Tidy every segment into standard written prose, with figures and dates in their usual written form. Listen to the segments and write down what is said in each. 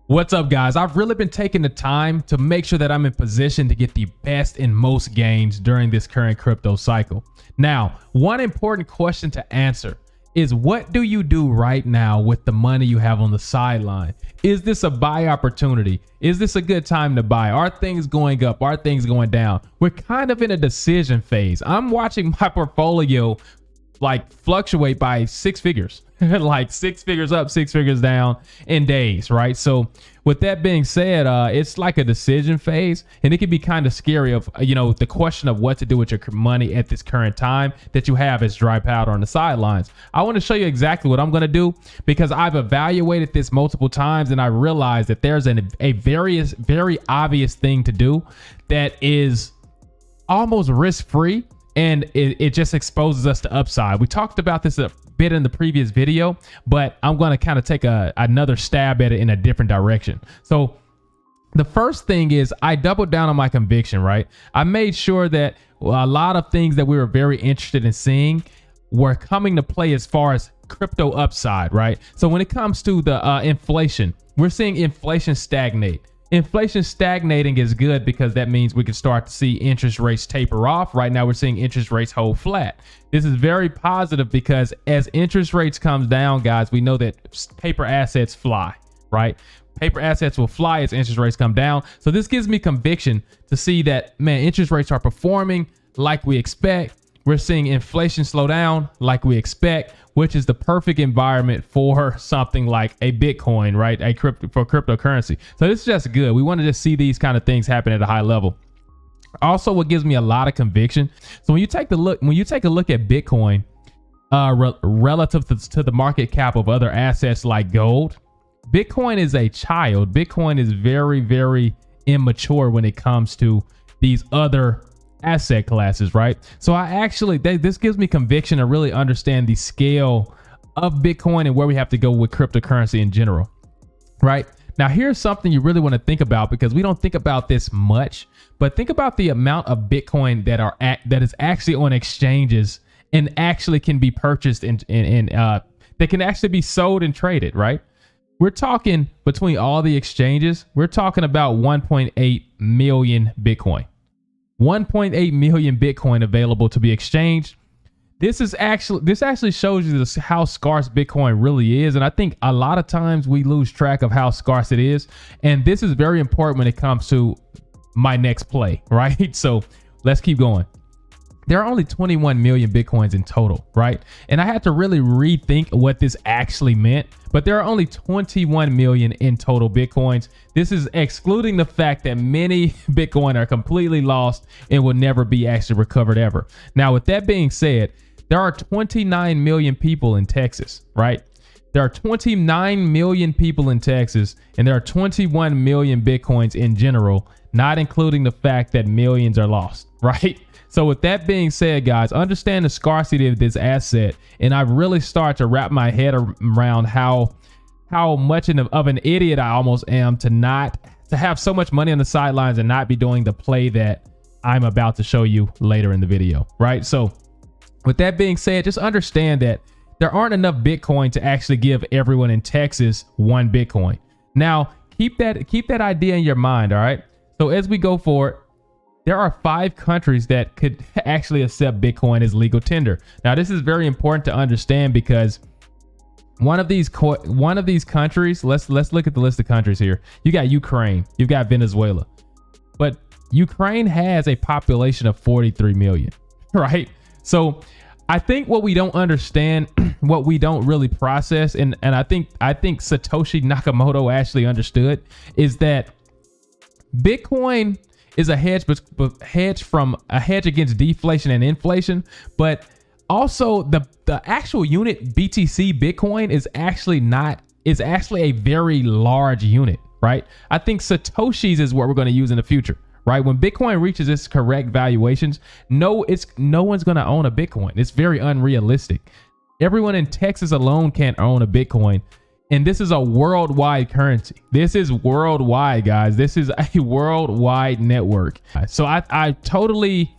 What's up, guys? I've really been taking the time to make sure that I'm in position to get the best in most gains during this current crypto cycle. Now, one important question to answer is, what do you do right now with the money you have on the sideline? Is this a buy opportunity? Is this a good time to buy? Are things going up? Are things going down? We're kind of in a decision phase. I'm watching my portfolio like fluctuate by six figures, like six figures up, six figures down in days, right? So with that being said, it's like a decision phase, and it can be kind of scary of, the question of what to do with your money at this current time that you have as dry powder on the sidelines. I want to show you exactly what I'm going to do, because I've evaluated this multiple times and I realized that there's a very obvious thing to do that is almost risk-free, and it just exposes us to upside. We talked about this a bit in the previous video, but I'm going to kind of take another stab at it in a different direction. So the first thing is, I doubled down on my conviction, right? I made sure that a lot of things that we were very interested in seeing were coming to play as far as crypto upside, right? So when it comes to the inflation, we're seeing inflation stagnate. Inflation stagnating is good because that means we can start to see interest rates taper off. Right now, we're seeing interest rates hold flat. This is very positive because as interest rates comes down, guys, we know that paper assets fly, right? Paper assets will fly as interest rates come down. So this gives me conviction to see that, man, interest rates are performing like we expect. We're seeing inflation slow down like we expect, which is the perfect environment for something like a Bitcoin, right? For cryptocurrency. So this is just good. We want to just see these kind of things happen at a high level. Also, what gives me a lot of conviction. So when you take a look at Bitcoin relative to the market cap of other assets like gold, Bitcoin is a child. Bitcoin is very, very immature when it comes to these other asset classes, right? So this gives me conviction to really understand the scale of Bitcoin and where we have to go with cryptocurrency in general, right? Now, here's something you really want to think about, because we don't think about this much, but think about the amount of Bitcoin that is actually on exchanges and actually can be purchased and that can actually be sold and traded, right? We're talking between all the exchanges, we're talking about 1.8 million Bitcoin. 1.8 million Bitcoin available to be exchanged. This actually shows you how scarce Bitcoin really is. And I think a lot of times we lose track of how scarce it is. And this is very important when it comes to my next play, right? So let's keep going. There are only 21 million Bitcoins in total, right? And I had to really rethink what this actually meant, but there are only 21 million in total Bitcoins. This is excluding the fact that many Bitcoin are completely lost and will never be actually recovered ever. Now, with that being said, there are 29 million people in Texas, right? There are 29 million people in Texas, and there are 21 million Bitcoins in general, not including the fact that millions are lost, right? So with that being said, guys, understand the scarcity of this asset. And I've really started to wrap my head around how much of an idiot I almost am to have so much money on the sidelines and not be doing the play that I'm about to show you later in the video, right? So with that being said, just understand that there aren't enough Bitcoin to actually give everyone in Texas one Bitcoin. Now, keep that idea in your mind, all right? So as we go forward, there are 5 countries that could actually accept Bitcoin as legal tender. Now, this is very important to understand, because one of these countries, let's look at the list of countries here. You got Ukraine, you've got Venezuela, but Ukraine has a population of 43 million, right? So I think what we don't understand, what we don't really process, and I think Satoshi Nakamoto actually understood, is that Bitcoin is a hedge against deflation and inflation, but also the actual unit BTC Bitcoin is actually a very large unit, right? I think Satoshis is what we're going to use in the future, right? When Bitcoin reaches its correct valuations, no one's going to own a Bitcoin. It's very unrealistic. Everyone in Texas alone can't own a Bitcoin. And this is a worldwide currency. This is worldwide, guys. This is a worldwide network. So I totally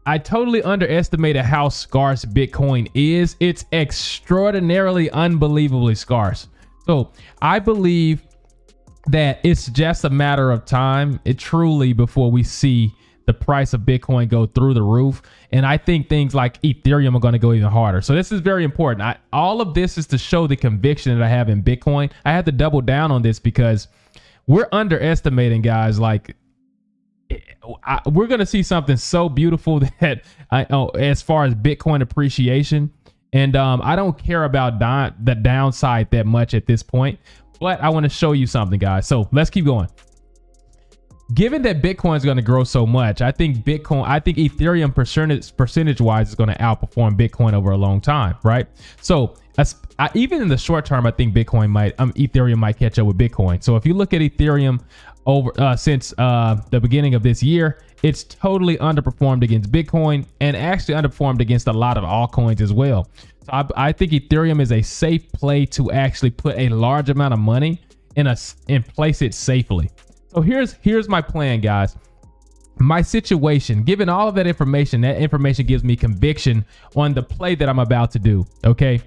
underestimated how scarce Bitcoin is. It's extraordinarily, unbelievably scarce. So I believe that it's just a matter of time, it truly, before we see the price of Bitcoin go through the roof. And I think things like Ethereum are going to go even harder. So this is very important. All of this is to show the conviction that I have in Bitcoin. I had to double down on this because we're underestimating, guys. Like, we're going to see something so beautiful that as far as Bitcoin appreciation. And I don't care about the downside that much at this point, but I want to show you something, guys. So let's keep going. Given that Bitcoin is going to grow so much, I think Ethereum percentage wise is going to outperform Bitcoin over a long time, right? So even in the short term, I think Ethereum might catch up with Bitcoin. So if you look at Ethereum since the beginning of this year, it's totally underperformed against Bitcoin and actually underperformed against a lot of altcoins as well. So I think Ethereum is a safe play to actually put a large amount of money and place it safely. So here's my plan, guys. My situation, given all of that information gives me conviction on the play that I'm about to do. Okay.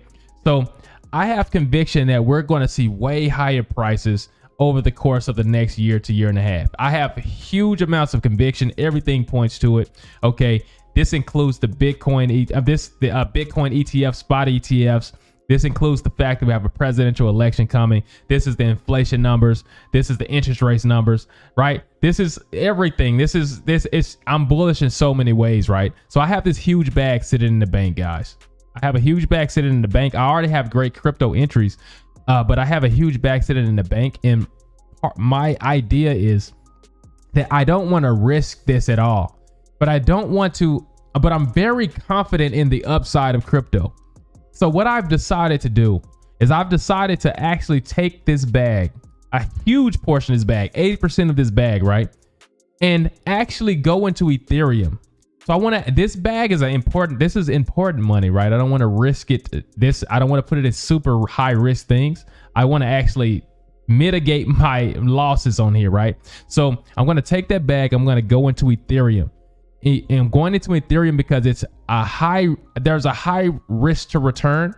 So I have conviction that we're going to see way higher prices over the course of the next year to year and a half. I have huge amounts of conviction. Everything points to it. Okay. This includes the Bitcoin ETF, spot ETFs. This includes the fact that we have a presidential election coming. This is the inflation numbers. This is the interest rates numbers, right? This is everything. I'm bullish in so many ways, right? So I have this huge bag sitting in the bank, guys. I have a huge bag sitting in the bank. I already have great crypto entries, but I have a huge bag sitting in the bank. And my idea is that I don't want to risk this at all, but I'm very confident in the upside of crypto. So what I've decided to do is I've decided to actually take this bag, a huge portion of this bag, 80% of this bag, right? And actually go into Ethereum. So this bag is this is important money, right? I don't want to risk it. I don't want to put it in super high risk things. I want to actually mitigate my losses on here, right? So I'm going to take that bag. I'm going to go into Ethereum. I'm going into Ethereum because there's a high risk to return,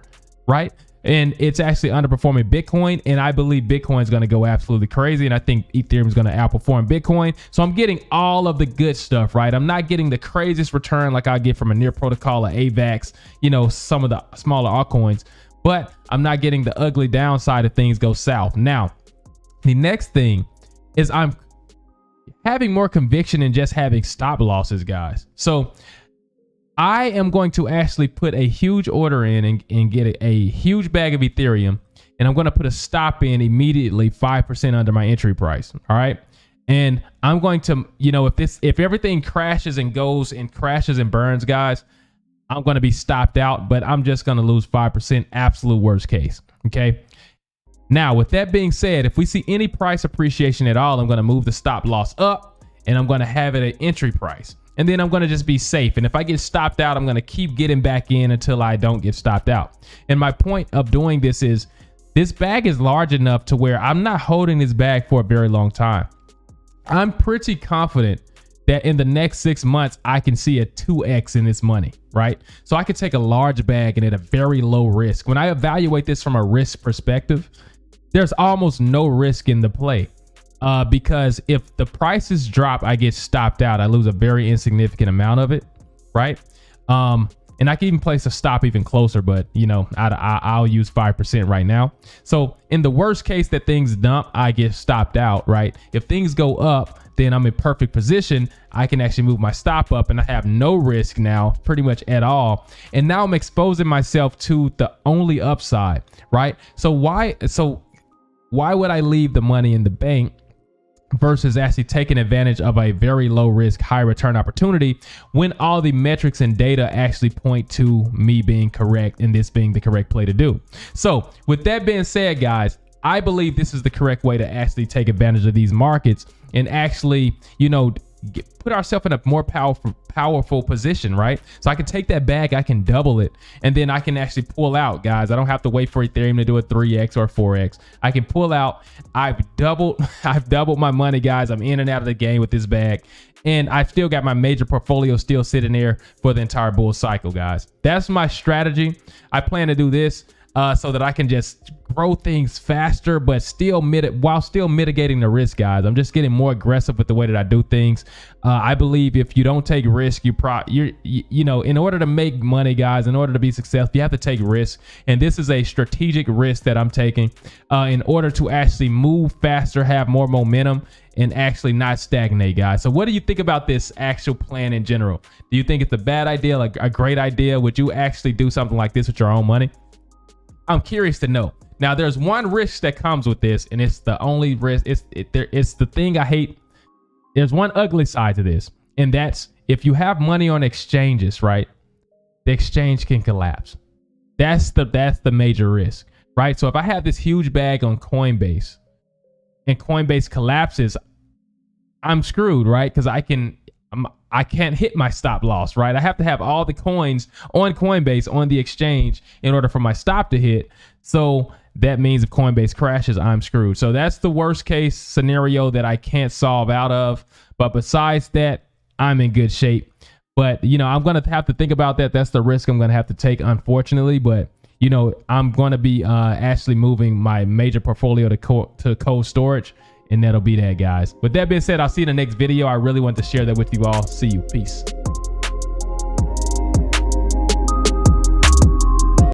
right? And it's actually underperforming Bitcoin. And I believe Bitcoin is going to go absolutely crazy. And I think Ethereum is going to outperform Bitcoin. So I'm getting all of the good stuff, right? I'm not getting the craziest return like I get from a near protocol or Avax, some of the smaller altcoins, but I'm not getting the ugly downside if things go south. Now, the next thing is I'm having more conviction in just having stop losses, guys. So I am going to actually put a huge order in and get a huge bag of Ethereum, and I'm going to put a stop in immediately 5% under my entry price. All right. And I'm going to, if everything crashes and burns, guys, I'm going to be stopped out, but I'm just going to lose 5%, absolute worst case. Okay. Now, with that being said, if we see any price appreciation at all, I'm going to move the stop loss up and I'm going to have it at entry price. And then I'm going to just be safe. And if I get stopped out, I'm going to keep getting back in until I don't get stopped out. And my point of doing this is this bag is large enough to where I'm not holding this bag for a very long time. I'm pretty confident that in the next 6 months, I can see a 2x in this money, right? So I could take a large bag and at a very low risk. When I evaluate this from a risk perspective, there's almost no risk in the play because if the prices drop, I get stopped out. I lose a very insignificant amount of it, right? And I can even place a stop even closer, but I'll use 5% right now. So in the worst case that things dump, I get stopped out, right? If things go up, then I'm in perfect position. I can actually move my stop up and I have no risk now pretty much at all. And now I'm exposing myself to the only upside, right? So why would I leave the money in the bank versus actually taking advantage of a very low risk, high return opportunity when all the metrics and data actually point to me being correct and this being the correct play to do? So with that being said, guys, I believe this is the correct way to actually take advantage of these markets and actually, put ourselves in a more powerful position, right? So I can take that bag, I can double it, and then I can actually pull out, guys. I don't have to wait for Ethereum to do a 3x or 4x. I can pull out. I've doubled my money, guys. I'm in and out of the game with this bag, and I still got my major portfolio still sitting there for the entire bull cycle, guys. That's my strategy. I plan to do this. so that I can just grow things faster, but still while still mitigating the risk, guys. I'm just getting more aggressive with the way that I do things. I believe if you don't take risk, you know, in order to make money, guys, in order to be successful, you have to take risk. And this is a strategic risk that I'm taking in order to actually move faster, have more momentum, and actually not stagnate, guys. So what do you think about this actual plan in general? Do you think it's a bad idea, like a great idea? Would you actually do something like this with your own money? I'm curious to know. Now, there's one risk that comes with this, and it's the only risk. It's the thing I hate. There's one ugly side to this, and that's if you have money on exchanges, right? The exchange can collapse. That's the major risk, right? So if I have this huge bag on Coinbase and Coinbase collapses, I'm screwed, right? Because I can't hit my stop loss, right? I have to have all the coins on Coinbase on the exchange in order for my stop to hit. So that means if Coinbase crashes, I'm screwed. So that's the worst case scenario that I can't solve out of. But besides that, I'm in good shape. But, you know, I'm going to have to think about that. That's the risk I'm going to have to take, unfortunately. But, you know, I'm going to be actually moving my major portfolio to cold storage. And that'll be that, guys. With that being said, I'll see you in the next video. I really want to share that with you all. See you. Peace.